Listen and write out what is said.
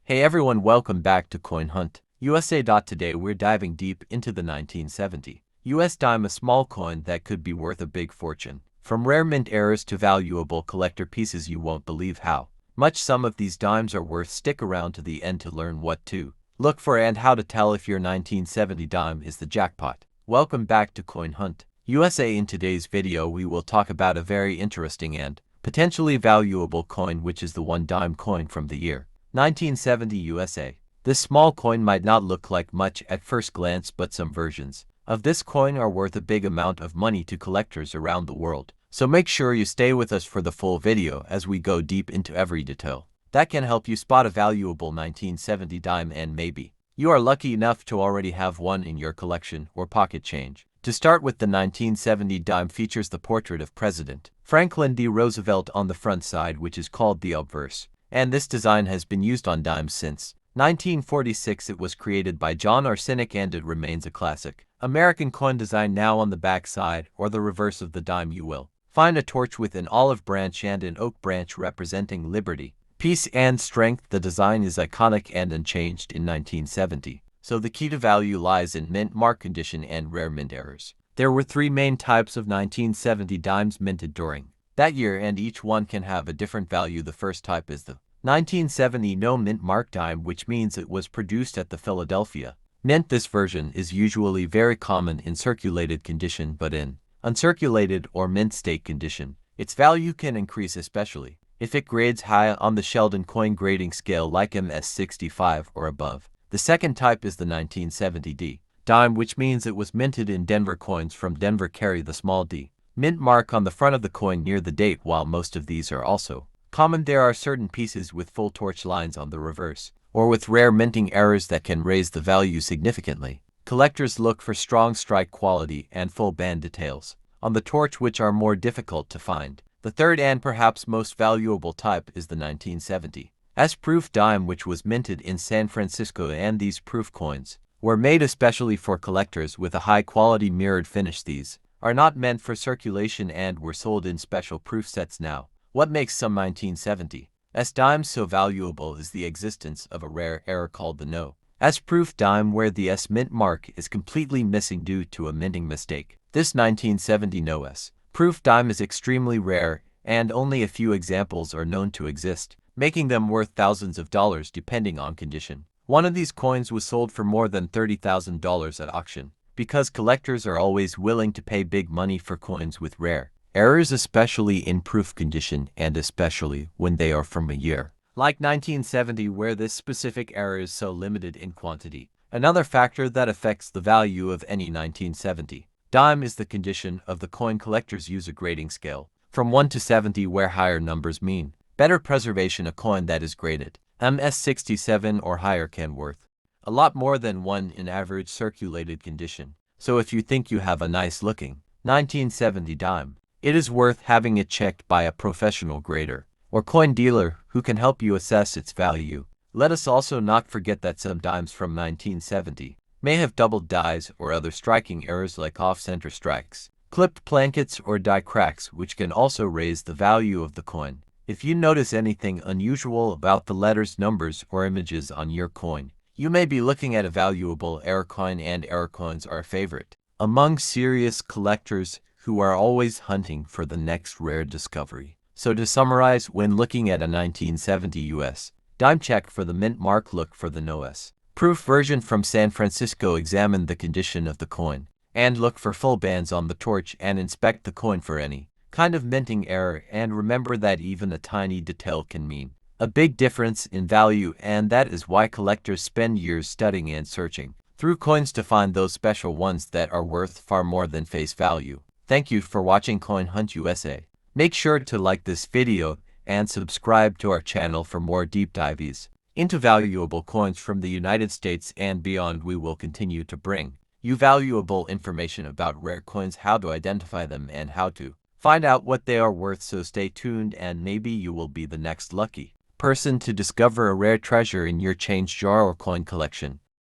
Hey everyone, welcome back to Coin Hunt USA. Today we're diving deep into the 1970 US dime, a small coin that could be worth a big fortune. From rare mint errors to valuable collector pieces, you won't believe how much some of these dimes are worth. Stick around to the end to learn what to look for and how to tell if your 1970 dime is the jackpot. Welcome back to Coin Hunt USA. In today's video we will talk about a very interesting and potentially valuable coin, which is the one dime coin from the year 1970 USA. This small coin might not look like much at first glance, but some versions of this coin are worth a big amount of money to collectors around the world. So make sure you stay with us for the full video as we go deep into every detail that can help you spot a valuable 1970 dime, and maybe you are lucky enough to already have one in your collection or pocket change. To start with, the 1970 dime features the portrait of President Franklin D. Roosevelt on the front side, which is called the obverse, and this design has been used on dimes since 1946. It was created by John Arsenic and it remains a classic American coin design. Now on the back side, or the reverse of the dime, you will find a torch with an olive branch and an oak branch representing liberty, peace, and strength. The design is iconic and unchanged in 1970. So the key to value lies in mint mark condition and rare mint errors. There were three main types of 1970 dimes minted during that year, and each one can have a different value. The first type is the 1970 no mint mark dime, which means it was produced at the Philadelphia Mint. This version is usually very common in circulated condition, but in uncirculated or mint state condition, its value can increase, especially if it grades high on the Sheldon coin grading scale like MS65 or above. The second type is the 1970 D dime, which means it was minted in Denver. Coins from Denver carry the small d mint mark on the front of the coin near the date. While most of these are also common, there are certain pieces with full torch lines on the reverse, or with rare minting errors that can raise the value significantly. Collectors look for strong strike quality and full band details on the torch, which are more difficult to find. The third and perhaps most valuable type is the 1970 S-proof dime, which was minted in San Francisco, and these proof coins were made especially for collectors with a high-quality mirrored finish. These are not meant for circulation and were sold in special proof sets. Now, what makes some 1970 S dimes so valuable is the existence of a rare error called the no S-proof dime, where the S mint mark is completely missing due to a minting mistake. This 1970 no S-proof dime is extremely rare, and only a few examples are known to exist, making them worth thousands of dollars depending on condition. One of these coins was sold for more than $30,000 at auction, because collectors are always willing to pay big money for coins with rare errors, especially in proof condition, and especially when they are from a year like 1970, where this specific error is so limited in quantity. Another factor that affects the value of any 1970 dime is the condition of the coin. Collectors use a grading scale from 1 to 70, where higher numbers mean better preservation. A coin that is graded MS67 or higher can worth a lot more than one in average circulated condition. So if you think you have a nice looking 1970 dime, it is worth having it checked by a professional grader or coin dealer who can help you assess its value. Let us also not forget that some dimes from 1970 may have doubled dies or other striking errors like off-center strikes, clipped plankets, or die cracks, which can also raise the value of the coin. If you notice anything unusual about the letters, numbers, or images on your coin, you may be looking at a valuable error coin, and error coins are a favorite among serious collectors who are always hunting for the next rare discovery. So to summarize, when looking at a 1970 US dime, check for the mint mark, look for the no S-proof version from San Francisco, examine the condition of the coin, and look for full bands on the torch, and inspect the coin for any kind of minting error. And remember that even a tiny detail can mean a big difference in value, and that is why collectors spend years studying and searching through coins to find those special ones that are worth far more than face value. Thank you for watching Coin Hunt USA. Make sure to like this video and subscribe to our channel for more deep dives into valuable coins from the United States and beyond. We will continue to bring you valuable information about rare coins, how to identify them, and how to find out what they are worth. So stay tuned, and maybe you will be the next lucky person to discover a rare treasure in your change jar or coin collection.